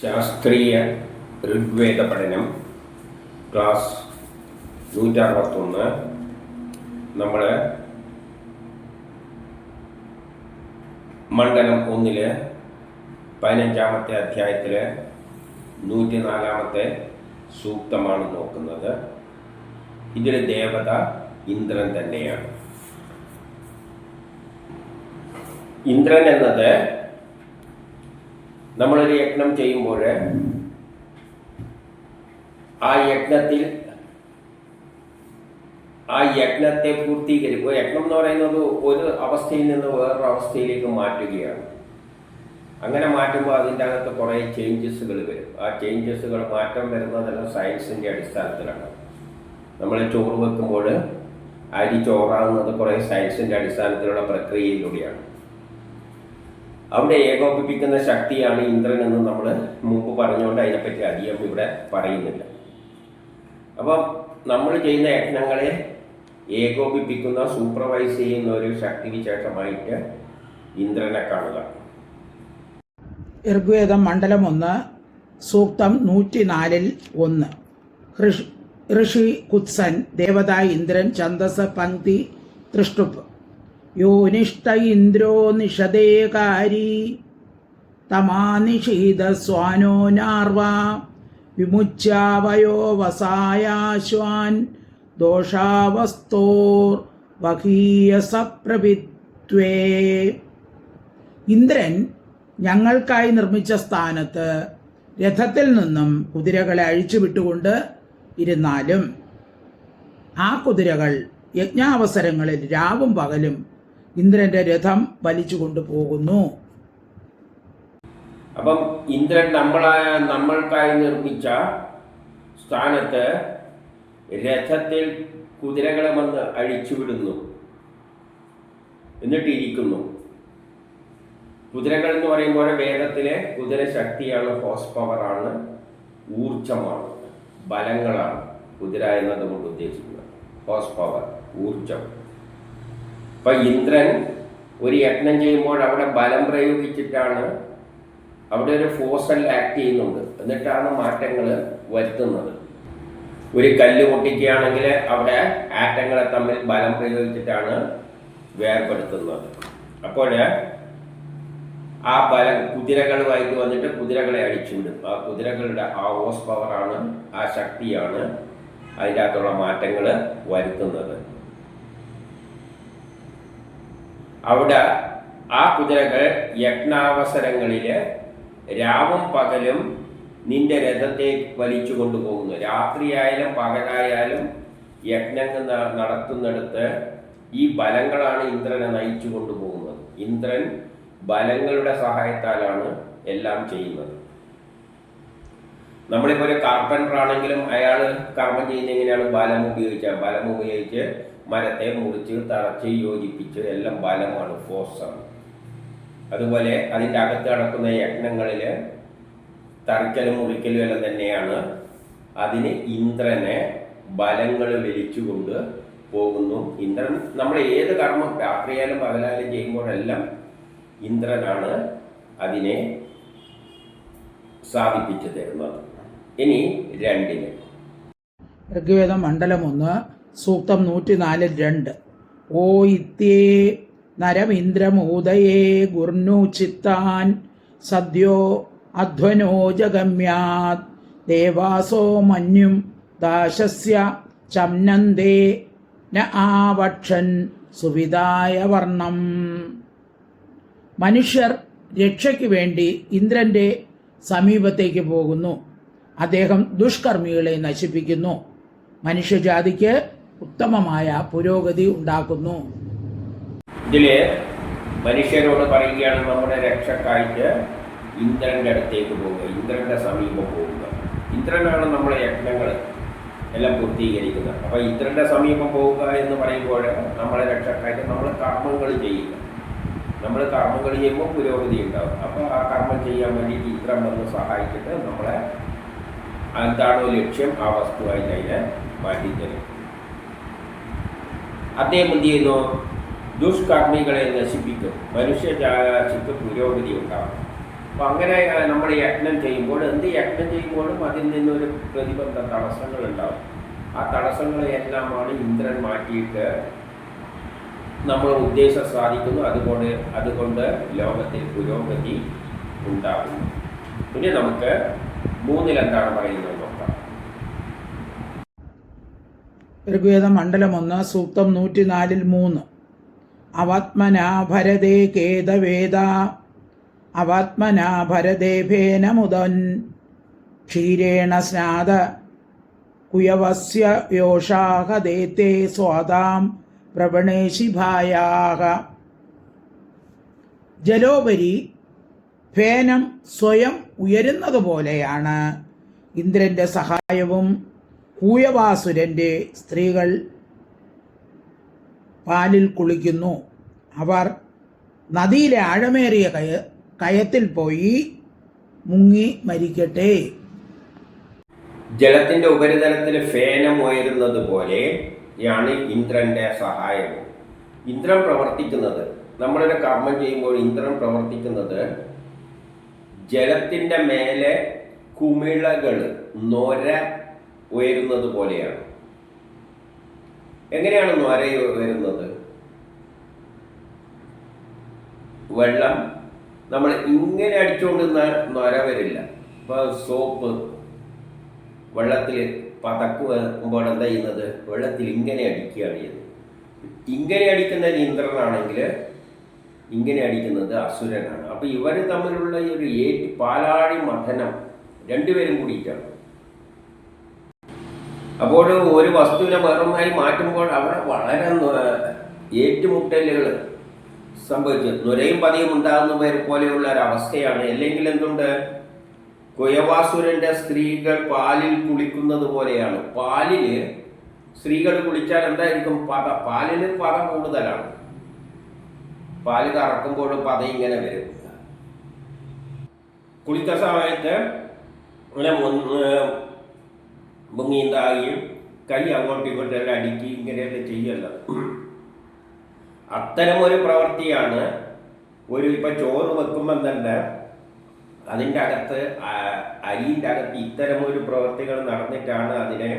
ശാസ്ത്രീയ ഋഗ്വേദ പഠനം ക്ലാസ് 161. നമ്മൾ മണ്ഡലം 1 15-ാമത്തെ അധ്യായത്തിൽ 104-ാമത്തെ സൂക്തമാണ് നോക്കുന്നത്. ഇതിൽ ദേവത ഇന്ദ്രൻ തന്നെയാണ്. ഇന്ദ്രൻ എന്നത് നമ്മളൊരു യജ്ഞം ചെയ്യുമ്പോൾ ആ യജ്ഞത്തെ പൂർത്തീകരിക്കുക. യജ്ഞം എന്ന് പറയുന്നത് ഒരു അവസ്ഥയിൽ നിന്ന് വേറൊരു അവസ്ഥയിലേക്ക് മാറ്റുകയാണ്. അങ്ങനെ മാറ്റുമ്പോൾ അതിൻ്റെ അകത്ത് കുറേ ചേഞ്ചസുകൾ വരും. ആ ചേഞ്ചസുകൾ മാറ്റം വരുന്നതെല്ലാം സയൻസിൻ്റെ അടിസ്ഥാനത്തിലാണ്. നമ്മൾ ചോറ് വെക്കുമ്പോൾ അരി ചോറാകുന്നത് കുറേ സയൻസിൻ്റെ അടിസ്ഥാനത്തിലുള്ള പ്രക്രിയയിലൂടെയാണ്. അവിടെ ഏകോപിപ്പിക്കുന്ന ശക്തിയാണ് ഇന്ദ്രൻ എന്ന് നമ്മൾ മുമ്പ് പറഞ്ഞുകൊണ്ട് അതിനെപ്പറ്റി അധികം ഇവിടെ പറയുന്നില്ല. അപ്പം നമ്മൾ ചെയ്യുന്ന യജ്ഞങ്ങളെ ഏകോപിപ്പിക്കുന്ന സൂപ്പർവൈസ് ചെയ്യുന്ന ഒരു ശക്തിവിശേഷമായിട്ട് ഇന്ദ്രനെ കാണുക. ഋഗ്വേദം മണ്ഡലം 1 സൂക്തം 104-1. ഋഷി കുത്സൻ ദേവത ഇന്ദ്രൻ ഛന്ദസ് പങ്ക്തി തൃഷ്ടുപ്പ് യോനിഷ്ഠ ഇന്ദ്രോ നിഷദേകാരി തമാനിഷീദ സ്വാനോ നാർവ വിമുച്യാവയോ വസായാശ്വാൻ ദോഷാവസ്തോർ വഹീയസ പ്രഭിത്വേ. ഇന്ദ്രൻ ഞങ്ങൾക്കായി നിർമ്മിച്ച സ്ഥാനത്ത് രഥത്തിൽ നിന്നും കുതിരകളെ അഴിച്ചുവിട്ടുകൊണ്ട് ഇരുന്നാലും ആ കുതിരകൾ യജ്ഞാവസരങ്ങളിൽ രാവും പകലും ഇന്ദ്രന്റെ രഥം വലിച്ചു കൊണ്ടുപോകുന്നു. അപ്പം ഇന്ദ്രൻ നമ്മൾക്കായി നിർമ്മിച്ച സ്ഥാനത്ത് രഥത്തിൽ കുതിരകളെ വന്ന് അഴിച്ചുവിടുന്നു, എന്നിട്ടിരിക്കുന്നു. കുതിരകൾ എന്ന് പറയുമ്പോൾ വേദത്തിലെ കുതിര ശക്തിയാണ്, ഹോഴ്സ് പവറാണ്, ഊർജമാണ്, ബലങ്ങളാണ് കുതിര എന്നതുകൊണ്ട് ഉദ്ദേശിക്കുന്നത്. ഹോഴ്സ് പവർ, ഊർജം. അപ്പം ഇന്ദ്രൻ ഒരു യജ്ഞം ചെയ്യുമ്പോൾ അവിടെ ബലം പ്രയോഗിച്ചിട്ടാണ്, അവിടെ ഒരു ഫോഴ്സൽ ആക്ട് ചെയ്യുന്നുണ്ട്, എന്നിട്ടാണ് മാറ്റങ്ങൾ വരുത്തുന്നത്. ഒരു കല്ല് പൊട്ടിക്കുകയാണെങ്കിൽ അവിടെ ആറ്റങ്ങളെ തമ്മിൽ ബലം പ്രയോഗിച്ചിട്ടാണ് വേർപെടുത്തുന്നത്. അപ്പോൾ ആ ബലം കുതിരകളുമായിട്ട് വന്നിട്ട് കുതിരകളെ അടിച്ചുവിടും. ആ കുതിരകളുടെ ആ ഹോഴ്സ് പവറാണ്, ആ ശക്തിയാണ് അതിൻ്റെ അകത്തുള്ള മാറ്റങ്ങൾ വരുത്തുന്നത്. അവിടെ ആ കുതിരകൾ യജ്ഞാവസരങ്ങളിൽ രാവും പകലും നിന്റെ രഥത്തെ വലിച്ചു കൊണ്ടുപോകുന്നു. രാത്രിയായാലും പകലായാലും യജ്ഞങ്ങൾ നടത്തുന്നിടത്ത് ഈ ബലങ്ങളാണ് ഇന്ദ്രനെ നയിച്ചു കൊണ്ടുപോകുന്നത്. ഇന്ദ്രൻ ബലങ്ങളുടെ സഹായത്താലാണ് എല്ലാം ചെയ്യുന്നത്. നമ്മളിപ്പോൾ ഒരു കാർപ്പൻ്റർ ആണെങ്കിലും അയാൾ കർമ്മം ചെയ്യുന്ന എങ്ങനെയാണ്? ബലം ഉപയോഗിച്ച് മരത്തെ മുറിച്ച് തറച്ച് യോജിപ്പിച്ച് എല്ലാം ബലമാണ്, ഫോഴ്സാണ്. അതുപോലെ അതിൻ്റെ അകത്ത് നടക്കുന്ന യജ്ഞങ്ങളിൽ തറയ്ക്കലും മുറിക്കലും എല്ലാം തന്നെയാണ്. അതിന് ഇന്ദ്രനെ ബലങ്ങൾ വലിച്ചുകൊണ്ട് പോകുന്നു. ഇന്ദ്രൻ നമ്മൾ ഏത് കർമ്മം രാത്രിയായാലും പകലായാലും ചെയ്യുമ്പോഴെല്ലാം ഇന്ദ്രനാണ് അതിനെ സാധിപ്പിച്ചു തരുന്നത്. ഇനി 2 ഋഗ്വേദം മണ്ഡലം 1 സൂക്തം 104-2. ഓ ഇത്യേ നരമിന്ദ്രമൂദയേ ഗുർനു ചിത്താൻ സദ്യോ അധ്വനോ ജഗമ്യാത് ദേവാസോ മന്യും ദാശസ്യ ചംനന്ദേ ന ആവക്ഷൻ സുവിതായ വർണ്ണം. മനുഷ്യർ രക്ഷയ്ക്ക് വേണ്ടി ഇന്ദ്രന്റെ സമീപത്തേക്ക് പോകുന്നു. അദ്ദേഹം ദുഷ്കർമ്മികളെ നശിപ്പിക്കുന്നു, മനുഷ്യജാതിക്ക് ഉത്തമമായ പുരോഗതി ഉണ്ടാക്കുന്നു. ഇതില് മനുഷ്യരോട് പറയുകയാണ്, നമ്മുടെ രക്ഷക്കായിട്ട് ഇന്ദ്രന്റെ അടുത്തേക്ക് പോവുക, ഇന്ദ്രന്റെ സമീപം പോവുക. ഇന്ദ്രനാണ് നമ്മളെ യജ്ഞങ്ങൾ എല്ലാം പൂർത്തീകരിക്കുന്നത്. അപ്പോൾ ഇന്ദ്രന്റെ സമീപം പോവുക എന്ന് പറയുമ്പോൾ നമ്മളെ രക്ഷക്കായിട്ട് നമ്മൾ കർമ്മങ്ങൾ ചെയ്യുക. നമ്മൾ കർമ്മങ്ങൾ ചെയ്യുമ്പോൾ പുരോഗതി ഉണ്ടാവും. അപ്പോൾ ആ കർമ്മം ചെയ്യാൻ വേണ്ടിയിട്ട് ഇന്ദ്രൻ വന്ന് സഹായിച്ചിട്ട് നമ്മളെ എന്താണോ ലക്ഷ്യം ആ വസ്തുവായിട്ട് അതിനെ മാറ്റിത്തരും. അദ്ദേഹം എന്ത് ചെയ്യുന്നു? ദുഷ്കർമ്മികളെ നശിപ്പിക്കും, മനുഷ്യജാതിക്ക് പുരോഗതി ഉണ്ടാകും. അപ്പം അങ്ങനെ നമ്മൾ യജ്ഞം ചെയ്യുമ്പോൾ എന്ത് യജ്ഞം ചെയ്യുമ്പോഴും അതിൽ നിന്നൊരു പ്രതിബന്ധ തടസ്സങ്ങളുണ്ടാവും. ആ തടസ്സങ്ങളെല്ലാമാണ് ഇന്ദ്രൻ മാറ്റിയിട്ട് നമ്മൾ ഉദ്ദേശം സാധിക്കുന്നു. അതുകൊണ്ട് ലോകത്തിൽ പുരോഗതി ഉണ്ടാകുന്നു. ഇനി നമുക്ക് 3 എന്താണ് പറയുന്നത് നോക്കാം. ഋഗ്വേദം മണ്ഡലം 1 സൂക്തം 104 3. അവാത്മനാ ഭരതേ കേതവേദ അവാത്മനാ ഭരതേ ഭേനമുദൻ ക്ഷീരേണ സ്നാത കുയവസ്യ യോഷാഹ ദേത്തേ സ്വാതാം പ്രവണേശിഭായാഹ. ജലോപരി ഫേനം സ്വയം ഉയരുന്നത് പോലെയാണ് ഇന്ദ്രന്റെ സഹായവും. കൂയവാസുരന്റെ സ്ത്രീകൾ പാലിൽ കുളിക്കുന്നു. അവർ നദിയിലെ ആഴമേറിയ കയത്തിൽ പോയി മുങ്ങി മരിക്കട്ടെ. ജലത്തിന്റെ ഉപരിതലത്തിൽ ഫേനം ഉയരുന്നത് പോലെയാണ് ഇന്ദ്രന്റെ സഹായവും. ഇന്ദ്രൻ പ്രവർത്തിക്കുന്നത്, നമ്മളൊരു കർമ്മം ചെയ്യുമ്പോൾ ഇന്ദ്രൻ പ്രവർത്തിക്കുന്നത് ജലത്തിന്റെ മേലെ കുമിളകൾ നൊര ഉയരുന്നത് പോലെയാണ്. എങ്ങനെയാണ് നൊര ഉയരുന്നത്? വെള്ളം നമ്മൾ ഇങ്ങനെ അടിച്ചുകൊണ്ട് നൊര വരില്ല. ഇപ്പൊ സോപ്പ് വെള്ളത്തിൽ പതക്കുമ്പോൾ എന്താ ചെയ്യുന്നത്? വെള്ളത്തിൽ ഇങ്ങനെ അടിക്കുകയാണ് ചെയ്യുന്നത്. ഇങ്ങനെ അടിക്കുന്നത് ഇന്ദ്രനാണെങ്കിൽ ഇങ്ങനെ അടിക്കുന്നത് അസുരനാണ്. അപ്പൊ ഇവർ തമ്മിലുള്ള ഈ ഒരു പാലാഴി മഥനം രണ്ടുപേരും കൂടിയിട്ടാണ്. അപ്പോൾ ഒരു വസ്തുവിനെ വേറൊന്നായി മാറ്റുമ്പോൾ അവിടെ വളരെ ഏറ്റുമുട്ടലുകൾ സംഭവിച്ചു. നുരയും പതിയും ഉണ്ടാകുന്ന പോലെയുള്ള ഒരു അവസ്ഥയാണ്. അല്ലെങ്കിൽ എന്തുണ്ട്? കുയവാസുരന്റെ സ്ത്രീകൾ പാലിൽ കുളിക്കുന്നത് പോലെയാണ്. പാലില് സ്ത്രീകൾ കുളിച്ചാൽ എന്തായിരിക്കും? പാലിന് പത കൂടുതലാണ്. പാല് കറക്കുമ്പോഴും പത ഇങ്ങനെ വരും. കുളിക്കുന്ന സമയത്ത് ഇങ്ങനെ മുങ്ങിന്താകിയും കൈ അങ്ങോട്ടും ഇങ്ങോട്ടെല്ലാം അടുക്കി ഇങ്ങനെയൊക്കെ ചെയ്യല്ല. അത്തരം ഒരു പ്രവൃത്തിയാണ് ഇപ്പം ചോറ് വെക്കുമ്പം തന്നെ അതിൻ്റെ അകത്ത് അരിൻ്റെ അകത്ത് ഇത്തരം ഒരു പ്രവൃത്തികൾ നടന്നിട്ടാണ് അതിനെ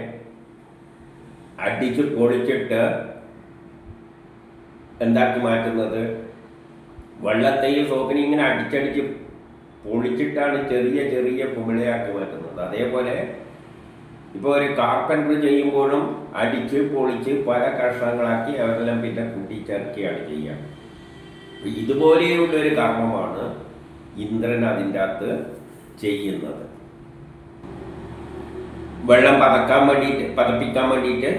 അടിച്ച് പൊളിച്ചിട്ട് എന്താക്കി മാറ്റുന്നത്? വെള്ളത്തെയും സോപ്പിനെ ഇങ്ങനെ അടിച്ചടിച്ച് പൊളിച്ചിട്ടാണ് ചെറിയ ചെറിയ കുമിളയാക്കി മാറ്റുന്നത്. അതേപോലെ ഇപ്പോൾ ഒരു കാർപ്പൻറ്റർ ചെയ്യുമ്പോഴും അടിച്ച് പൊളിച്ച് പല കഷ്ണങ്ങളാക്കി അവരെല്ലാം പിന്നെ കൂട്ടിച്ചേർക്കുകയാണ് ചെയ്യുക. ഇതുപോലെയുള്ളൊരു കർമ്മമാണ് ഇന്ദ്രൻ അതിൻ്റെ അകത്ത് ചെയ്യുന്നത്. വെള്ളം പതപ്പിക്കാൻ വേണ്ടിയിട്ട്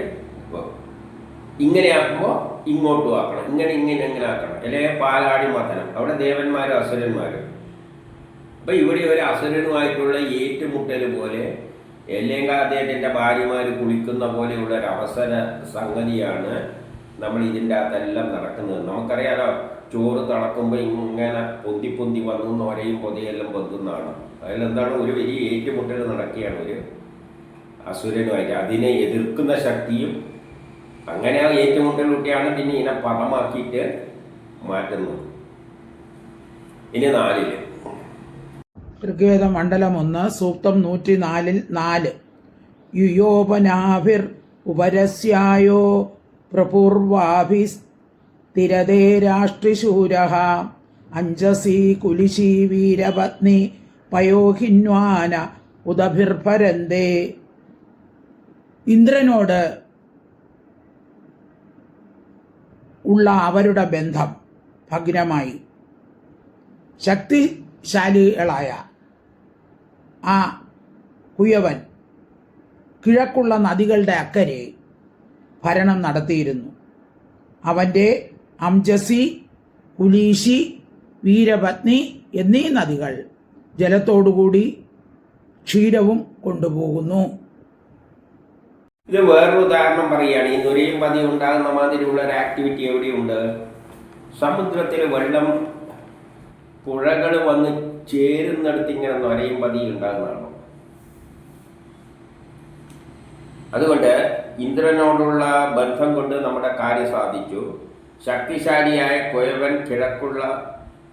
ഇങ്ങനെയാക്കുമ്പോൾ ഇങ്ങോട്ടും ആക്കണം, ഇങ്ങനെ ആക്കണം. അല്ലെങ്കിൽ പാലാടി മഥനം, അവിടെ ദേവന്മാരും അസുരന്മാരും. അപ്പം ഇവിടെ ഒരു അസുരനുമായിട്ടുള്ള ഏറ്റുമുട്ടൽ പോലെ, അല്ലെങ്കിൽ അദ്ദേഹത്തിൻ്റെ ഭാര്യമാർ കുളിക്കുന്ന പോലെയുള്ള ഒരു അവസര സംഗതിയാണ് നമ്മൾ ഇതിൻ്റെ അകത്തെല്ലാം നടക്കുന്നത്. നമുക്കറിയാലോ, ചോറ് തിളക്കുമ്പോൾ ഇങ്ങനെ പൊന്തി വന്നു നോരയും പൊതിയെല്ലാം പൊന്തുന്നതാണ്. അതിലെന്താണ്? ഒരു വലിയ ഏറ്റുമുട്ടൽ നടക്കുകയാണ് ഒരു അസുരനുമായിട്ട്. അതിനെ എതിർക്കുന്ന ശക്തിയും അങ്ങനെ ആ ഏറ്റുമുട്ടലൊക്കെയാണ് പിന്നെ ഇതിനെ പദമാക്കിയിട്ട് മാറ്റുന്നത്. ഇനി 4 ഋഗ്വേദ മണ്ഡലം 1 സൂക്തം 104 4. യുയോപനാഭിർ ഉപരസ്യായോ പ്രപൂർവാഭിസ്തിരതേ രാഷ്ട്രിശൂരഃ അഞ്ജസി കുലിശി വീരപത്നി പയോഹിന്വാന ഉദഭിർഭരന്തേ. ഇന്ദ്രനോട് ഉള്ള അവരുടെ ബന്ധം ഭഗ്നമായി. ശക്തിശാലികളായ ആ കുയവൻ കിഴക്കുള്ള നദികളുടെ അക്കരെ ഭരണം നടത്തിയിരുന്നു. അവൻ്റെ അംജസി, കുലീശി, വീരപത്നി എന്നീ നദികൾ ജലത്തോടുകൂടി ക്ഷീരവും കൊണ്ടുപോകുന്നു. ഇത് വേറൊരു ഉദാഹരണം പറയുകയാണ്. ഈ നുരയും പതിയും ഉണ്ടാകുന്ന മാതിരിയുള്ള ഒരു ആക്ടിവിറ്റി എവിടെയുണ്ട്? സമുദ്രത്തിൽ വെള്ളം പുഴകൾ വന്ന് ചേരുന്നിടത്ത് ഇങ്ങനെ നുരയും പതിയും ഉണ്ടാകുന്നതാണ്. അതുകൊണ്ട് ഇന്ദ്രനോടുള്ള ബന്ധം കൊണ്ട് നമ്മുടെ കാര്യം സാധിച്ചു. ശക്തിശാലിയായ കുയവൻ കിഴക്കുള്ള,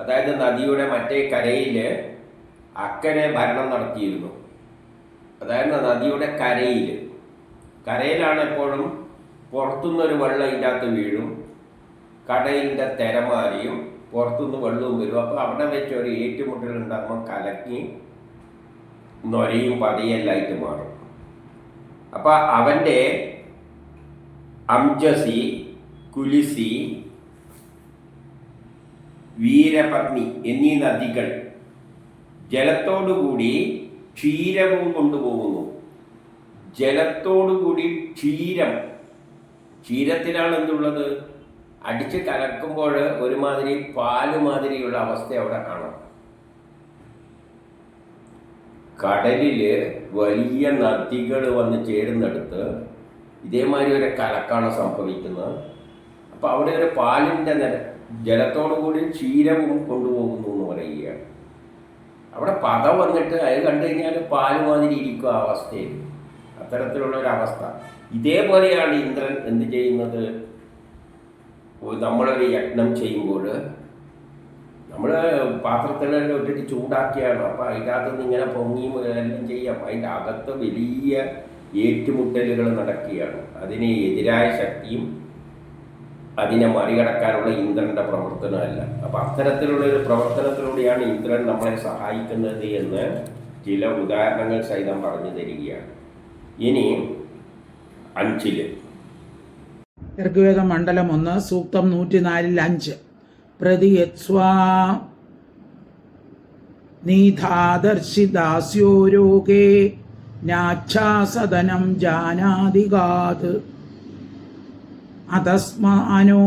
അതായത് നദിയുടെ മറ്റേ കരയിൽ അക്കരെ ഭരണം നടത്തിയിരുന്നു. അതായത് നദിയുടെ കരയിലാണ് എപ്പോഴും പുറത്തുനിന്നൊരു വെള്ളം ഇതിൻ്റെ അകത്ത് വീഴും, കടലിൻ്റെ തിരമാരിയും പുറത്തുനിന്ന് വെള്ളവും വരും. അപ്പോൾ അവിടെ വെച്ച് ഒരു ഏറ്റുമുട്ടൽ ഉണ്ടാകുമ്പോൾ കലക്കി നൊരയും പതിയെല്ലായിട്ട് മാറും. അപ്പം അവൻ്റെ അംജസി, കുലിസി, വീരപത്നി എന്നീ നദികൾ ജലത്തോടുകൂടി ക്ഷീരവും കൊണ്ടുപോകുന്നു. ജലത്തോടുകൂടി ക്ഷീരത്തിലാണ് എന്തുള്ളത്? അടിച്ച് കലക്കുമ്പോൾ ഒരുമാതിരി പാല് മാതിരിയുള്ള അവസ്ഥ അവിടെ കാണാം. കടലിൽ വലിയ നദികൾ വന്ന് ചേരുന്നിടത്ത് ഇതേമാതിരി ഒരു കലക്കാണ് സംഭവിക്കുന്നത്. അപ്പോൾ അവിടെ ഒരു പാലിൻ്റെ ജലത്തോടു കൂടി ക്ഷീരവും കൊണ്ടുപോകുന്നു എന്ന് പറയുകയാണ്. അവിടെ പത വന്നിട്ട് അത് കണ്ടു കഴിഞ്ഞാൽ പാല് മാതിരി ഇരിക്കും ആ അവസ്ഥയിൽ. അത്തരത്തിലുള്ളൊരവസ്ഥ. ഇതേപോലെയാണ് ഇന്ദ്രൻ എന്ത് ചെയ്യുന്നത്? നമ്മളൊരു യജ്ഞം ചെയ്യുമ്പോൾ നമ്മൾ പാത്രത്തിലെല്ലാം ഇട്ടിട്ട് ചൂടാക്കിയാണ്. അപ്പോൾ അതിൻ്റെ അകത്തുനിന്ന് ഇങ്ങനെ പൊങ്ങിയും എല്ലാം ചെയ്യാം. അതിൻ്റെ അകത്ത് വലിയ ഏറ്റുമുട്ടലുകൾ നടക്കുകയാണ്. അതിന് എതിരായ ശക്തിയും അതിനെ മറികടക്കാനുള്ള ഇന്ദ്രൻ്റെ പ്രവർത്തനമല്ല. അപ്പം അത്തരത്തിലുള്ള ഒരു പ്രവർത്തനത്തിലൂടെയാണ് ഇന്ദ്രൻ നമ്മളെ സഹായിക്കുന്നത് എന്ന് ചില ഉദാഹരണങ്ങൾ സഹിതം പറഞ്ഞു തരികയാണ്. ഇനി 5 ഋഗ്വേദ മണ്ഡലം 1 സൂക്തം 104-5 പ്രതിയത്സ്വാ നീധാദർശിദാസ്യോ രോഗേ നാച്ഛാസദനം ജാനാദിഗാത് അതസ്മാനോ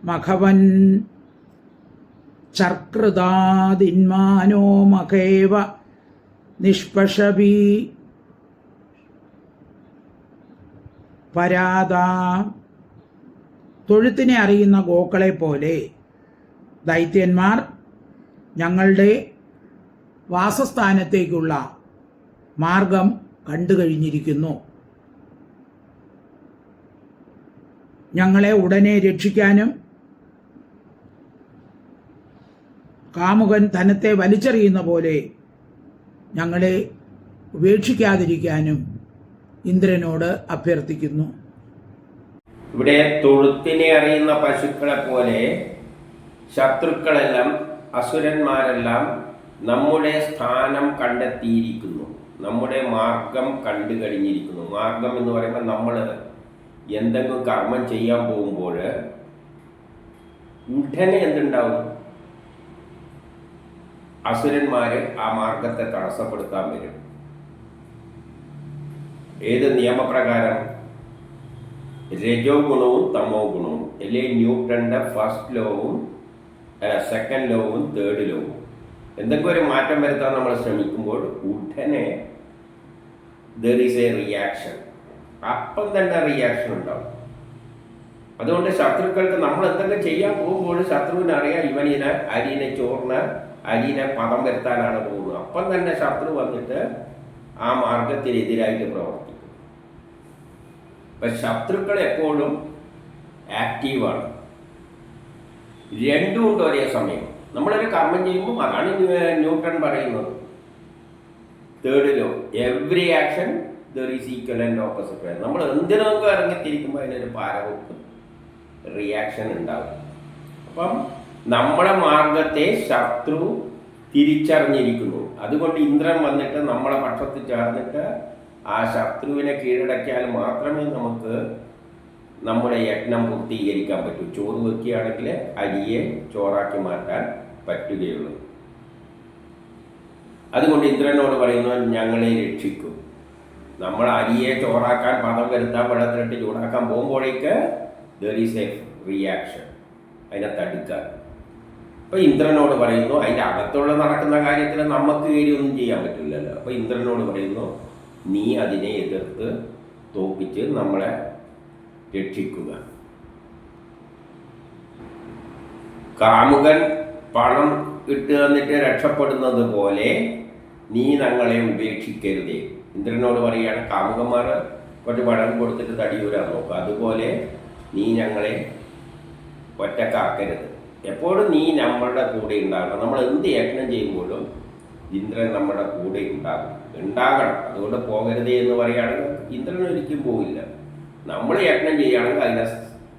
മഖവൻ ചർകൃതാദിന്മാനോ മഖേവ നിഷ്പഷഭി പരാതാ. തൊഴുത്തിനെ അറിയുന്ന ഗോക്കളെ പോലെ ദൈത്യന്മാർ ഞങ്ങളുടെ വാസസ്ഥാനത്തേക്കുള്ള മാർഗം കണ്ടു കഴിഞ്ഞിരിക്കുന്നു. ഞങ്ങളെ ഉടനെ രക്ഷിക്കാനും കാമുകൻ ധനത്തെ വലിച്ചെറിയുന്ന പോലെ ഞങ്ങളെ ഉപേക്ഷിക്കാതിരിക്കാനും ഇന്ദ്രനോട് അഭ്യർത്ഥിക്കുന്നു. ഇവിടെ തൊഴുത്തിനെ അറിയുന്ന പശുക്കളെ പോലെ ശത്രുക്കളെല്ലാം, അസുരന്മാരെല്ലാം നമ്മുടെ സ്ഥാനം കണ്ടെത്തിയിരിക്കുന്നു, നമ്മുടെ മാർഗം കണ്ടു കഴിഞ്ഞിരിക്കുന്നു. മാർഗം എന്ന് പറയുമ്പോൾ നമ്മൾ എന്തെങ്കിലും കർമ്മം ചെയ്യാൻ പോകുമ്പോൾ ഉടനെ എന്തുണ്ടാവും? അസുരന്മാർ ആ മാർഗത്തെ തടസ്സപ്പെടുത്താൻ വരും. ഏത് നിയമപ്രകാരം? രജോ ഗുണവും തമോ ഗുണവും, അല്ലെങ്കിൽ ന്യൂട്ടന്റെ ഫസ്റ്റ് ലോവും സെക്കൻഡ് ലോവും തേർഡ് ലോവും. എന്തെങ്കിലും ഒരു മാറ്റം വരുത്താൻ നമ്മൾ ശ്രമിക്കുമ്പോൾ ഉടനെ ദർ ഈസ് എ റിയാക്ഷൻ. അപ്പം തന്നെ റിയാക്ഷൻ ഉണ്ടാവും. അതുകൊണ്ട് ശത്രുക്കൾക്ക് നമ്മൾ എന്തെങ്കിലും ചെയ്യാൻ പോകുമ്പോൾ ശത്രുവിന് അറിയാം ഇവനിനെ അരിനെ പദം വരുത്താനാണ് പോകുന്നത്. അപ്പം തന്നെ ശത്രു വന്നിട്ട് ആ മാർഗത്തിനെതിരായിട്ട് പ്രവർത്തിക്കും. അപ്പം ശത്രുക്കൾ എപ്പോഴും ആക്റ്റീവാണ്. രണ്ടും ഉണ്ട് ഒരേ സമയം. നമ്മളൊരു കർമ്മം ചെയ്യുമ്പോൾ അതാണ് ന്യൂട്ടൺ പറയുന്നത്, third law, every action there is equal and opposite. നമ്മൾ എന്തിനൊക്കെ ഇറങ്ങിത്തിരിക്കുമ്പോൾ അതിനൊരു പാരവെപ്പ് റിയാക്ഷൻ ഉണ്ടാകും. അപ്പം നമ്മുടെ മാർഗത്തെ ശത്രു തിരിച്ചറിഞ്ഞിരിക്കുന്നു. അതുകൊണ്ട് ഇന്ദ്രൻ വന്നിട്ട് നമ്മളെ പക്ഷത്ത് ചേർന്നിട്ട് ആ ശത്രുവിനെ കീഴടക്കിയാൽ മാത്രമേ നമുക്ക് നമ്മുടെ യജ്ഞം പൂർത്തീകരിക്കാൻ പറ്റൂ. ചോറ് വെക്കുകയാണെങ്കിൽ അരിയെ ചോറാക്കി മാറ്റാൻ പറ്റുകയുള്ളൂ. അതുകൊണ്ട് ഇന്ദ്രനോട് പറയുന്നു, ഞങ്ങളെ രക്ഷിക്കും. നമ്മൾ അരിയെ ചോറാക്കാൻ പദം വരുത്താൻ വെള്ളത്തിലിട്ട് ചൂടാക്കാൻ പോകുമ്പോഴേക്ക് ദർ ഈസ് എ റിയാക്ഷൻ, അതിനെ തടുക്കാൻ. അപ്പോൾ ഇന്ദ്രനോട് പറയുന്നു, അതിൻ്റെ അകത്തുള്ള നടക്കുന്ന കാര്യത്തിൽ നമുക്ക് കയറിയൊന്നും ചെയ്യാൻ പറ്റില്ലല്ലോ. അപ്പോൾ ഇന്ദ്രനോട് പറയുന്നു, നീ അതിനെ എതിർത്ത് തോപ്പിച്ച് നമ്മളെ രക്ഷിക്കുക. കാമുകൻ പണം ഇട്ട് തന്നിട്ട് രക്ഷപ്പെടുന്നത് പോലെ നീ ഞങ്ങളെ ഉപേക്ഷിക്കരുതേ. ഇന്ദ്രനോട് പറയുകയാണ്, കാമുകന്മാർ കുറച്ച് പണം കൊടുത്തിട്ട് തടിയൂരാൻ നോക്കുക, അതുപോലെ നീ ഞങ്ങളെ ഒറ്റക്കാക്കരുത്. എപ്പോഴും നീ നമ്മളുടെ കൂടെ ഉണ്ടാകണം. നമ്മൾ എന്ത് യജ്ഞം ചെയ്യുമ്പോഴും ഇന്ദ്രൻ നമ്മുടെ കൂടെ ഉണ്ടാകണം. അതുകൊണ്ട് പോകരുതേ എന്ന് പറയുകയാണെങ്കിൽ ഇന്ദ്രൻ ഒരിക്കലും പോകില്ല. നമ്മൾ യജ്ഞം ചെയ്യുകയാണെങ്കിൽ അതിനെ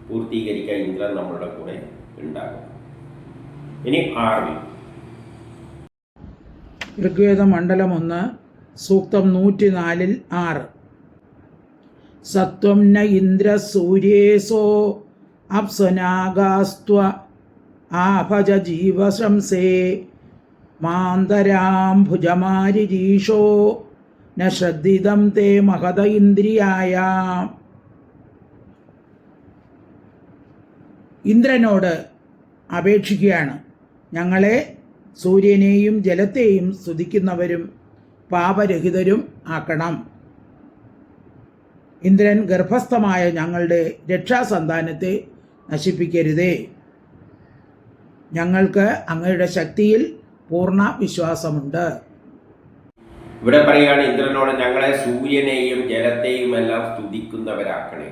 പൂർത്തീകരിക്കാൻ ഇന്ദ്രൻ നമ്മളുടെ കൂടെ ഉണ്ടാകും. ഇനി 6 ഋഗ്വേദ മണ്ഡലം 1 സൂക്തം 104 6. സത്വം ന ഇന്ദ്ര സൂര്യേസോ അപ്സനാഗാസ്ത്വ ആഭജ ജീവശംസേ മാന്തരാം ഭുജമാരിരീഷോ ന ശ്രദ്ധിതം തേ മഹത ഇന്ദ്രിയായ. ഇന്ദ്രനോട് അപേക്ഷിക്കുകയാണ്, ഞങ്ങളെ സൂര്യനെയും ജലത്തെയും സ്തുതിക്കുന്നവരും പാപരഹിതരും ആക്കണം. ഇന്ദ്രൻ ഗർഭസ്ഥമായ ഞങ്ങളുടെ രക്ഷാസന്താനത്തെ നശിപ്പിക്കരുതേ. ഞങ്ങൾക്ക് അങ്ങയുടെ ശക്തിയിൽ പൂർണ്ണ വിശ്വാസമുണ്ട്. ഇവിടെ പറയുകയാണ് ഇന്ദ്രനോട് ഞങ്ങളെ സൂര്യനെയും ജലത്തെയും എല്ലാം സ്തുതിക്കുന്നവരാക്കണേ.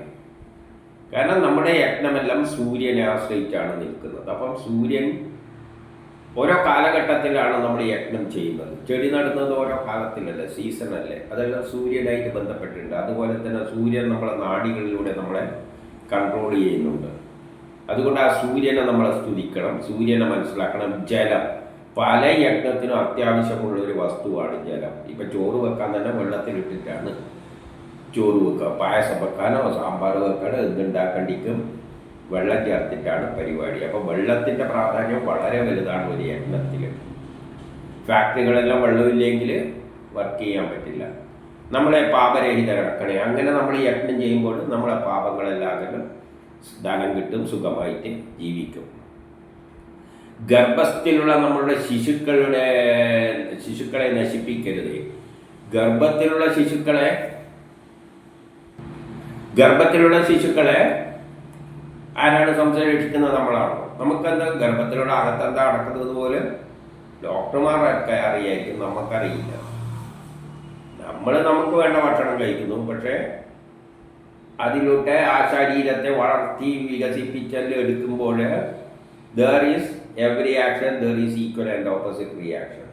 കാരണം നമ്മുടെ യജ്ഞമെല്ലാം സൂര്യനെ ആശ്രയിച്ചാണ് നിൽക്കുന്നത്. അപ്പം സൂര്യൻ ഓരോ കാലഘട്ടത്തിലാണ് നമ്മൾ യജ്ഞം ചെയ്യുന്നത്. ചെടി നടുന്നത് ഓരോ കാലത്തിലല്ലേ, സീസണല്ലേ, അതെല്ലാം സൂര്യനായിട്ട് ബന്ധപ്പെട്ടിട്ടുണ്ട്. അതുപോലെ തന്നെ സൂര്യൻ നമ്മളെ നാഡികളിലൂടെ നമ്മളെ കൺട്രോൾ ചെയ്യുന്നുണ്ട്. അതുകൊണ്ട് ആ സൂര്യനെ നമ്മളെ സ്തുതിക്കണം, സൂര്യനെ മനസ്സിലാക്കണം. ജലം പല യജ്ഞത്തിനും അത്യാവശ്യമുള്ള ഒരു വസ്തുവാണ് ജലം. ഇപ്പം ചോറ് വെക്കാൻ തന്നെ വെള്ളത്തിലിട്ടിട്ടാണ് ചോറ് വെക്കുക. പായസം വെക്കാനോ സാമ്പാർ വെക്കാനോ എന്തുണ്ടാക്കണ്ടിക്കും വെള്ളം ചേർത്തിട്ടാണ് പരിപാടി. അപ്പോൾ വെള്ളത്തിൻ്റെ പ്രാധാന്യം വളരെ വലുതാണ് ഒരു യജ്ഞത്തിൽ. ഫാക്ടറികളെല്ലാം വെള്ളമില്ലെങ്കിൽ വർക്ക് ചെയ്യാൻ പറ്റില്ല. നമ്മളെ പാപരഹിതരാക്കണേ. അങ്ങനെ നമ്മൾ യജ്ഞം ചെയ്യുമ്പോൾ നമ്മളെ പാപങ്ങളെല്ലാം ധനം കിട്ടും, സുഖമായിട്ട് ജീവിക്കും. ഗർഭസ്ഥത്തിലുള്ള നമ്മളുടെ ശിശുക്കളെ നശിപ്പിക്കരുത്. ഗർഭത്തിലുള്ള ശിശുക്കളെ ആരാണ് സംരക്ഷിക്കുന്നത്? നമ്മളാണോ? നമുക്കെന്താ ഗർഭത്തിലുള്ള അകത്തെന്താ നടക്കുന്നത് പോലും ഡോക്ടർമാരൊക്കെ അറിയായിരിക്കും, നമുക്കറിയില്ല. നമുക്ക് വേണ്ട ഭക്ഷണം കഴിക്കുന്നു, പക്ഷേ അതിലൂടെ ആ ശരീരത്തെ വളർത്തി വികസിപ്പിച്ചെല്ലാം എടുക്കുമ്പോൾ there is every action there is equal and opposite reaction.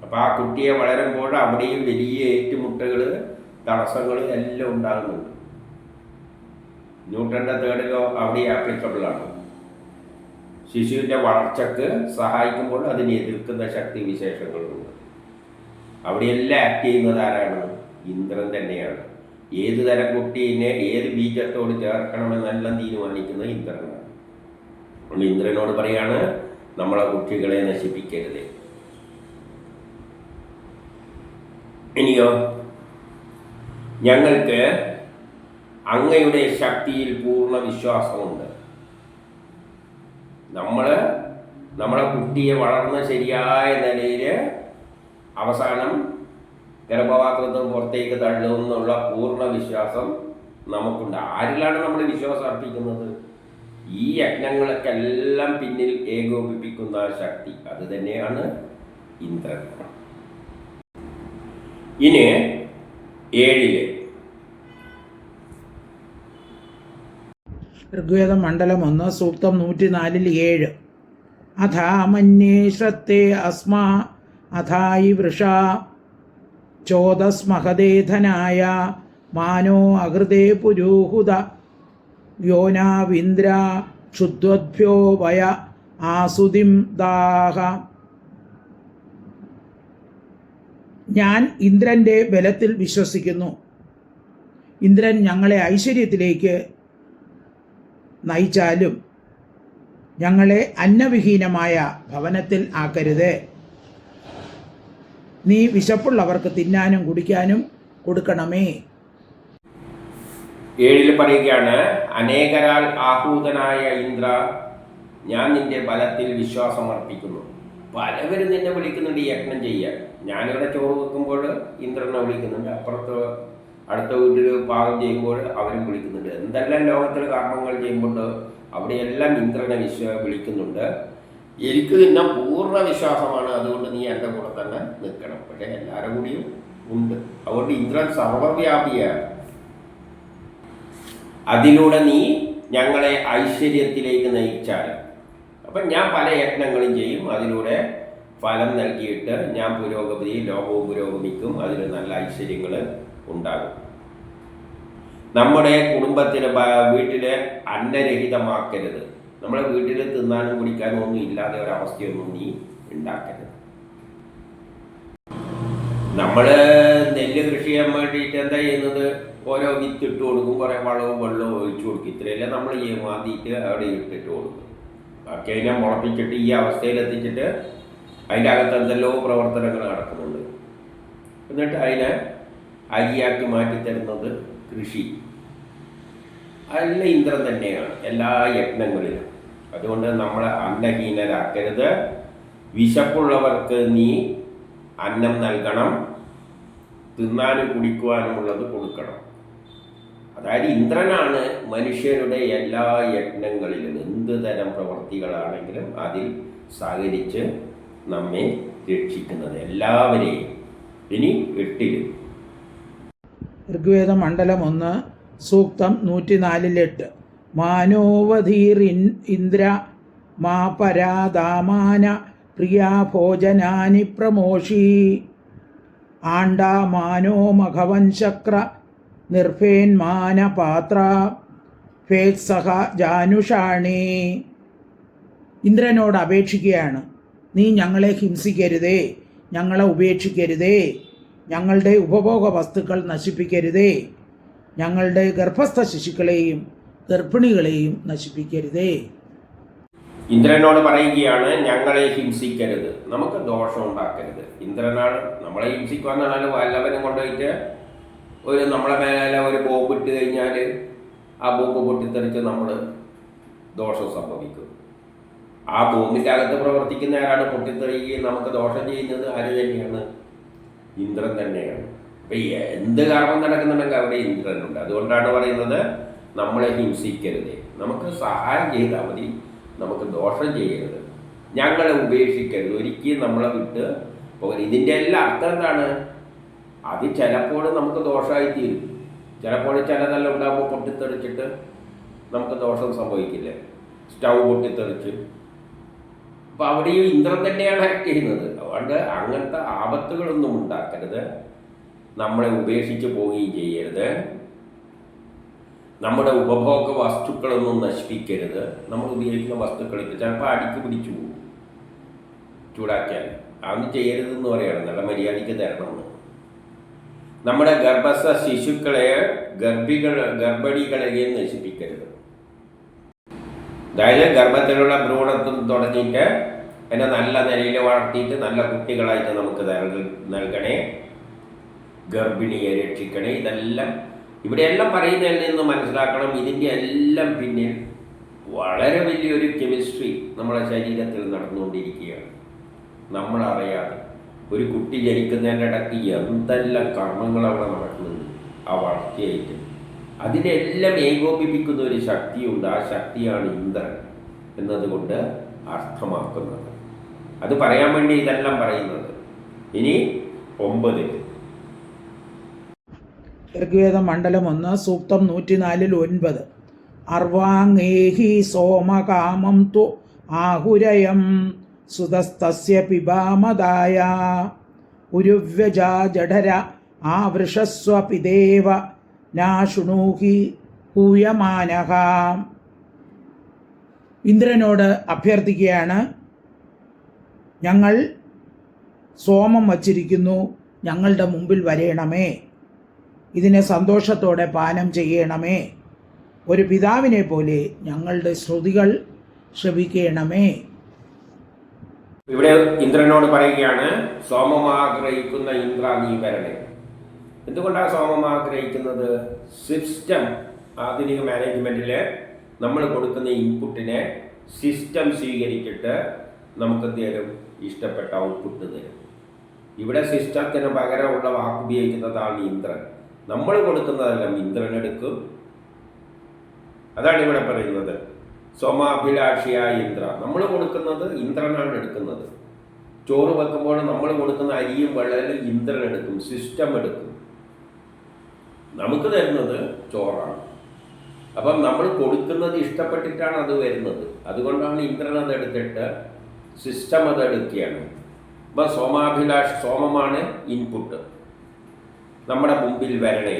അപ്പോൾ ആ കുട്ടിയെ വളരുമ്പോൾ അവിടെയും വലിയ ഏറ്റുമുട്ടകൾ, തടസ്സങ്ങൾ എല്ലാം ഉണ്ടാകുന്നുണ്ട്. ന്യൂട്ടൻ്റെ തേർഡ് ലോ അവിടെ ആപ്ലിക്കബിൾ ആണ്. ശിശുവിൻ്റെ വളർച്ചയ്ക്ക് സഹായിക്കുമ്പോൾ അതിനെ എതിർക്കുന്ന ശക്തി വിശേഷങ്ങളുണ്ട്. അവിടെയെല്ലാം ആക്ട് ചെയ്യുന്നത് ആരാണ്? ഇന്ദ്രൻ തന്നെയാണ്. ഏത് തരം കുട്ടീനെ ഏത് ബീജത്തോട് ചേർക്കണമെന്നെല്ലാം തീരുമാനിക്കുന്നത് ഇന്ദ്രനാണ്. ഇന്ദ്രനോട് പറയാണ് നമ്മളെ കുട്ടികളെ നശിപ്പിക്കരുത്. ഇനിയോ, ഞങ്ങൾക്ക് അങ്ങയുടെ ശക്തിയിൽ പൂർണ്ണ വിശ്വാസമുണ്ട്. നമ്മളെ കുട്ടിയെ വളർന്ന ശരിയായ നിലയിൽ അവസാനം ഗർഭപാത്രത്തിൽ പുറത്തേക്ക് തള്ളുമെന്നുള്ള പൂർണ്ണ വിശ്വാസം നമുക്കുണ്ട്. ആരിലാണ് നമ്മൾ വിശ്വാസം അർപ്പിക്കുന്നത്? ഈ യജ്ഞങ്ങൾക്കെല്ലാം പിന്നിൽ ഏകോപിപ്പിക്കുന്ന ശക്തി അത് തന്നെയാണ് ഇന്ദ്രൻ. ഇനി 7 ഋഗ്വേദ മണ്ഡലം 1 സൂക്തം 104 7. അഥാമന്യേ ശ്രത്തേ അസ്മാ അഥായി വൃഷ ചോദസ്മഹദേധനായ മാനോ അഹൃതേ പുരൂഹുത യോനാവിന്ദ്ര ക്ഷുദ്വദ്ഭ്യോ വയ ആസുതിം ദാഹ. ഞാൻ ഇന്ദ്രൻ്റെ ബലത്തിൽ വിശ്വസിക്കുന്നു. ഇന്ദ്രൻ ഞങ്ങളെ ഐശ്വര്യത്തിലേക്ക് നയിച്ചാലും ഞങ്ങളെ അന്നവിഹീനമായ ഭവനത്തിൽ ആക്കരുത്. നീ വിശപ്പുള്ളവർക്ക് തിന്നാനും കുടിക്കാനും കൊടുക്കണമേ. 7 പറയുകയാണ്, അനേകരാൽ ആഹൂതനായ ഇന്ദ്ര, ഞാൻ നിന്റെ ബലത്തിൽ വിശ്വാസമർപ്പിക്കുന്നു. പലവരും നിന്നെ വിളിക്കുന്നുണ്ട് യജ്ഞം ചെയ്യാൻ. ഞാനിവിടെ ചോറ് വെക്കുമ്പോൾ ഇന്ദ്രനെ വിളിക്കുന്നുണ്ട്, അപ്പുറത്ത് അടുത്ത വീട്ടിൽ പാകം ചെയ്യുമ്പോൾ അവരും വിളിക്കുന്നുണ്ട്. എന്തെല്ലാം ലോകത്തിൽ കർമ്മങ്ങൾ ചെയ്യുമ്പോൾ അവിടെയെല്ലാം ഇന്ദ്രനെ വിളിക്കുന്നുണ്ട്. എനിക്ക് നിന്നെ പൂർണ്ണ വിശ്വാസമാണ്, അതുകൊണ്ട് നീ എൻ്റെ കൂടെ തന്നെ നിൽക്കണം. പക്ഷേ എല്ലാവരും കൂടിയും ഉണ്ട്. അതുകൊണ്ട് ഇന്ദ്രൻ സർവവ്യാപിയാണ്. അതിലൂടെ നീ ഞങ്ങളെ ഐശ്വര്യത്തിലേക്ക് നയിച്ചാൽ, അപ്പം ഞാൻ പല യജ്ഞങ്ങളും ചെയ്യും, അതിലൂടെ ഫലം നൽകിയിട്ട് ഞാൻ പുരോഗതി, ലോകവും പുരോഗമിക്കും, അതിൽ നല്ല ഐശ്വര്യങ്ങൾ ഉണ്ടാകും. നമ്മുടെ കുടുംബത്തിന് വീട്ടിലെ അന്നരഹിതമാക്കരുത്. നമ്മളെ വീട്ടിൽ തിന്നാനും കുടിക്കാനും ഒന്നും ഇല്ലാതെ ഒരവസ്ഥയൊന്നും നീ ഉണ്ടാക്കരുത്. നമ്മൾ നെല്ല് കൃഷി ചെയ്യാൻ വേണ്ടിയിട്ട് എന്താ ചെയ്യുന്നത്? ഓരോ വിത്ത് ഇട്ട് കൊടുക്കും, കുറേ വളവും വെള്ളവും ഒഴിച്ചു കൊടുക്കും. ഇത്രയല്ലേ നമ്മൾ മാന്തിയിട്ട് അവിടെ ഇട്ടിട്ട് കൊടുക്കും. ബാക്കി അതിനെ മുളപ്പിച്ചിട്ട് ഈ അവസ്ഥയിലെത്തിച്ചിട്ട് അതിൻ്റെ അകത്ത് എന്തെല്ലോ പ്രവർത്തനങ്ങൾ നടക്കുന്നുണ്ട്. എന്നിട്ട് അതിനെ അരിയാക്കി മാറ്റിത്തരുന്നത് കൃഷി അല്ല, ഇന്ദ്രൻ തന്നെയാണ് എല്ലാ യജ്ഞങ്ങളിലും. അതുകൊണ്ട് നമ്മളെ അന്നഹീനരാക്കരുത്. വിശപ്പുള്ളവർക്ക് നീ അന്നം നൽകണം, തിന്നാനും കുടിക്കുവാനുമുള്ളത് കൊടുക്കണം. അതായത് ഇന്ദ്രനാണ് മനുഷ്യരുടെ എല്ലാ യജ്ഞങ്ങളിലും എന്ത് തരം പ്രവൃത്തികളാണെങ്കിലും അതിൽ സഹകരിച്ച് നമ്മെ രക്ഷിക്കുന്നത് എല്ലാവരെയും. ഇനി 8 ഋഗ്വേദം മണ്ഡലം 1 സൂക്തം 104-8 മാനോവധീർ ഇന്ദ്ര മാ പരാദാമാന പ്രിയാ ഭോജനാനി പ്രമോഷി ആണ്ടാ മാനോ മഘവൻ ശക്ര നിർഭേന്മാന പാത്ര ഫേത്സഹ ജാനുഷാണി. ഇന്ദ്രനോട് അപേക്ഷിക്കുകയാണ്, നീ ഞങ്ങളെ ഹിംസിക്കരുതേ, ഞങ്ങളെ ഉപേക്ഷിക്കരുതേ, ഞങ്ങളുടെ ഉപഭോഗ വസ്തുക്കൾ നശിപ്പിക്കരുതേ, ഞങ്ങളുടെ ഗർഭസ്ഥ ശിശുക്കളെയും ഗർഭിണികളെയും നശിപ്പിക്കരുതേ. ഇന്ദ്രനോട് പറയുകയാണ്, ഞങ്ങളെ ഹിംസിക്കരുത്, നമുക്ക് ദോഷം ഉണ്ടാക്കരുത്. ഇന്ദ്രനാണ് നമ്മളെ ഹിംസിക്കുവാന്നാണ്. വല്ലവനും കൊണ്ടുപോയിട്ട് നമ്മളെ മേലെ ഒരു ബോംബ് ഇട്ട് കഴിഞ്ഞാൽ ആ ബോംബ് പൊട്ടിത്തെറിച്ച് നമ്മൾ ദോഷം സംഭവിക്കും. ആ ബോംബിൻ്റെ അകത്ത് പ്രവർത്തിക്കുന്ന ആരാണ് പൊട്ടിത്തെറിക്കുകയും നമുക്ക് ദോഷം ചെയ്യുന്നത്? ആര് തന്നെയാണ്? ഇന്ദ്രൻ തന്നെയാണ്. അപ്പം എന്ത് കർമ്മം നടക്കുന്നുണ്ടെങ്കിൽ അവിടെ ഇന്ദ്രനുണ്ട്. അതുകൊണ്ടാണ് പറയുന്നത് നമ്മളെ ഹിംസിക്കരുത്, നമുക്ക് സഹായം ചെയ്താൽ മതി, നമുക്ക് ദോഷം ചെയ്യരുത്, ഞങ്ങളെ ഉപേക്ഷിക്കരുത്, ഒരിക്കലും നമ്മളെ വിട്ട് പോകരുത്. ഇതിൻ്റെ എല്ലാം അർത്ഥം എന്താണ്? അത് ചിലപ്പോൾ നമുക്ക് ദോഷമായി തീരും. ചിലപ്പോൾ ചിലതെല്ലാം ഉണ്ടാകുമ്പോൾ പൊട്ടിത്തെറിച്ചിട്ട് നമുക്ക് ദോഷം സംഭവിക്കില്ലേ? സ്റ്റൗ പൊട്ടിത്തെറിച്ച്. അപ്പോൾ അവിടെയും ഇന്ദ്രൻ തന്നെയാണ് ആക്ട് ചെയ്യുന്നത്. അതുകൊണ്ട് അങ്ങനത്തെ ആപത്തുകളൊന്നും ഉണ്ടാക്കരുത്, നമ്മളെ ഉപേക്ഷിച്ച് പോവുകയും ചെയ്യരുത്, നമ്മുടെ ഉപഭോഗ വസ്തുക്കളൊന്നും നശിപ്പിക്കരുത്. നമ്മൾ ഉപയോഗിക്കുന്ന വസ്തുക്കളിൽ ചിലപ്പോൾ അടിക്ക് പിടിച്ചു പോകും, ചൂടാക്കിയാൽ അതൊന്നും ചെയ്യരുതെന്ന് പറയുകയാണ്. നല്ല മര്യാദയ്ക്ക് തരണമെന്ന്. നമ്മുടെ ഗർഭസ്ഥ ശിശുക്കളെ ഗർഭിണികളെയും നശിപ്പിക്കരുത്. അതായത് ഗർഭത്തിലുള്ള ഭ്രൂണത്വം തുടങ്ങിയിട്ട് എന്നെ നല്ല നിലയിൽ വളർത്തിയിട്ട് നല്ല കുട്ടികളായിട്ട് നമുക്ക് നൽകണേ, ഗർഭിണിയെ രക്ഷിക്കണേ. ഇതെല്ലാം ഇവിടെയെല്ലാം പറയുന്നതിൽ നിന്ന് മനസ്സിലാക്കണം, ഇതിൻ്റെ എല്ലാം പിന്നിൽ വളരെ വലിയൊരു കെമിസ്ട്രി നമ്മുടെ ശരീരത്തിൽ നടന്നുകൊണ്ടിരിക്കുകയാണ്. നമ്മളറിയാതെ ഒരു കുട്ടി ജനിക്കുന്നതിൻ്റെ ഇടയ്ക്ക് എന്തെല്ലാം കർമ്മങ്ങൾ അവിടെ നടക്കുന്നുണ്ട് ആ വളർച്ചയായിട്ട്. അതിനെല്ലാം ഏകോപിപ്പിക്കുന്ന ഒരു ശക്തിയുണ്ട്. ആ ശക്തിയാണ് ഇന്ദ്രൻ എന്നതുകൊണ്ട് അർത്ഥമാക്കുന്നത്. അത് പറയാൻ വേണ്ടി ഇതെല്ലാം പറയുന്നത്. ഇനി 9 ഋഗ്വേദം മണ്ഡലം 1 സൂക്തം 104-9 അർവാങ്ങേഹി സോമകാമം തു ആഹുരയം സുതസ്തസ്യ പിബാമദായ ഉരുവ്യജാ ജഠര ആവൃഷസ്വ പിദേവ നാശുണൂഹി ഹൂയമാനഹ. ഇന്ദ്രനോട് അഭ്യർത്ഥിക്കുകയാണ്, ഞങ്ങൾ സോമം വച്ചിരിക്കുന്നു, ഞങ്ങളുടെ മുമ്പിൽ വരേണമേ, ഇതിനെ സന്തോഷത്തോടെ പാനം ചെയ്യണമേ, ഒരു പിതാവിനെ പോലെ ഞങ്ങളുടെ ശ്രുതികൾ ശ്രവിക്കണമേ. ഇവിടെ ഇന്ദ്രനോട് പറയുകയാണ്, സോമം ആഗ്രഹിക്കുന്ന ഇന്ദ്ര നീ വരണേ. എന്തുകൊണ്ടാണ് സോമം ആഗ്രഹിക്കുന്നത്? സിസ്റ്റം, ആധുനിക മാനേജ്മെൻറ്റിൽ നമ്മൾ കൊടുക്കുന്ന ഇൻപുട്ടിനെ സിസ്റ്റം സ്വീകരിച്ചിട്ട് നമുക്ക് തരും, ഇഷ്ടപ്പെട്ട ഔട്ട്പുട്ട് തരും. ഇവിടെ സിസ്റ്റത്തിന് പകരമുള്ള വാക്ക് ഉപയോഗിക്കുന്നതാണ് ഇന്ദ്രൻ. നമ്മൾ കൊടുക്കുന്നതെല്ലാം ഇന്ദ്രൻ എടുക്കും. അതാണ് ഇവിടെ പറയുന്നത്, സോമാഭിലാഷിയായ ഇന്ദ്ര. നമ്മൾ കൊടുക്കുന്നത് ഇന്ദ്രനാണ് എടുക്കുന്നത്. ചോറ് വെക്കുമ്പോൾ നമ്മൾ കൊടുക്കുന്ന അരിയും വെള്ളവും ഇന്ദ്രൻ എടുക്കും, സിസ്റ്റം എടുക്കും. നമുക്ക് തരുന്നത് ചോറാണ്. അപ്പം നമ്മൾ കൊടുക്കുന്നത് ഇഷ്ടപ്പെട്ടിട്ടാണ് അത് വരുന്നത്. അതുകൊണ്ടാണ് ഇന്ദ്രൻ അതെടുത്തിട്ട് സിസ്റ്റം അതെടുക്കുകയാണ്. അപ്പം സോമമാണ് ഇൻപുട്ട്. നമ്മുടെ മുമ്പിൽ വരണേ,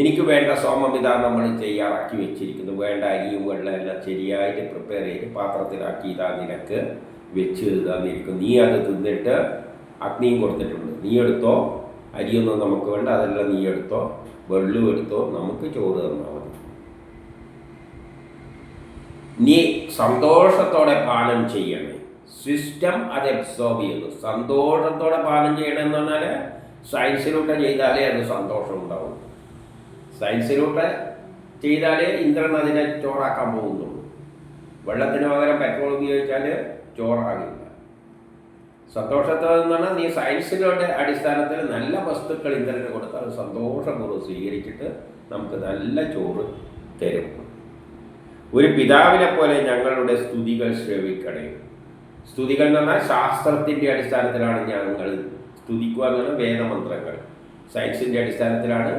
എനിക്ക് വേണ്ട സോമം ഇതാ നമ്മൾ തയ്യാറാക്കി വെച്ചിരിക്കുന്നു. വേണ്ട അരിയും വെള്ളം എല്ലാം ശരിയായിട്ട് പ്രിപ്പയർ ചെയ്ത് പാത്രത്തിലാക്കി ഇതാ നിനക്ക് വെച്ച് തന്നിരിക്കും. നീ അത് തിന്നിട്ട് അഗ്നിയും കൊടുത്തിട്ടുണ്ട്, നീ എടുത്തോ. അരിയൊന്നും നമുക്ക് വേണ്ട, അതെല്ലാം നീ എടുത്തോ. വെള്ളം എടുത്തോ, നമുക്ക് ചോറ് തന്നാൽ മതി. നീ സന്തോഷത്തോടെ പാനം ചെയ്യണേ. സിസ്റ്റം അത് അബ്സോർബ് ചെയ്യുന്നു. സന്തോഷത്തോടെ പാനം ചെയ്യണമെന്ന് പറഞ്ഞാൽ സയൻസിലൂടെ ചെയ്താലേ അത് സന്തോഷം ഉണ്ടാവും. സയൻസിലൂടെ ചെയ്താലേ ഇന്ദ്രൻ അതിനെ ചോറാക്കാൻ പോകുന്നുള്ളൂ. വെള്ളത്തിന് പകരം പെട്രോൾ ഉപയോഗിച്ചാൽ ചോറാകില്ല. സന്തോഷത്തോടെ നിന്നാണ് നീ സയൻസിലൂടെ അടിസ്ഥാനത്തിൽ നല്ല വസ്തുക്കൾ ഇന്ദ്രന് കൊടുത്താൽ സന്തോഷപൂർവ്വം സ്വീകരിച്ചിട്ട് നമുക്ക് നല്ല ചോറ് തരും. ഒരു പിതാവിനെ പോലെ ഞങ്ങളുടെ സ്തുതികൾ ശ്രവിക്കണേ. സ്തുതികൾ എന്ന് പറഞ്ഞാൽ ശാസ്ത്രത്തിൻ്റെ അടിസ്ഥാനത്തിലാണ് ഞങ്ങൾ സ്തുതിക്കുക എന്ന് പറഞ്ഞാൽ വേദമന്ത്രങ്ങൾ. സയൻസിൻ്റെ അടിസ്ഥാനത്തിലാണ്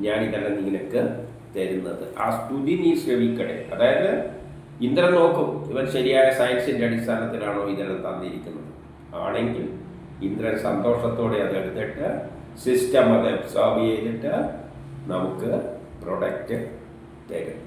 ഞാനിതെല്ലാം നിനക്ക് തരുന്നത്. ആ സ്തുതി നീ ശ്രവിക്കണേ. അതായത് ഇന്ദ്രൻ നോക്കും, ഇവൻ ശരിയായ സയൻസിൻ്റെ അടിസ്ഥാനത്തിലാണോ ഇതെല്ലാം തന്നിരിക്കുന്നത്. ആണെങ്കിൽ ഇന്ദ്രൻ സന്തോഷത്തോടെ അതെടുത്തിട്ട് സിസ്റ്റം അത് അബ്സോർബ് ചെയ്തിട്ട് നമുക്ക് പ്രൊഡക്റ്റ് തരും.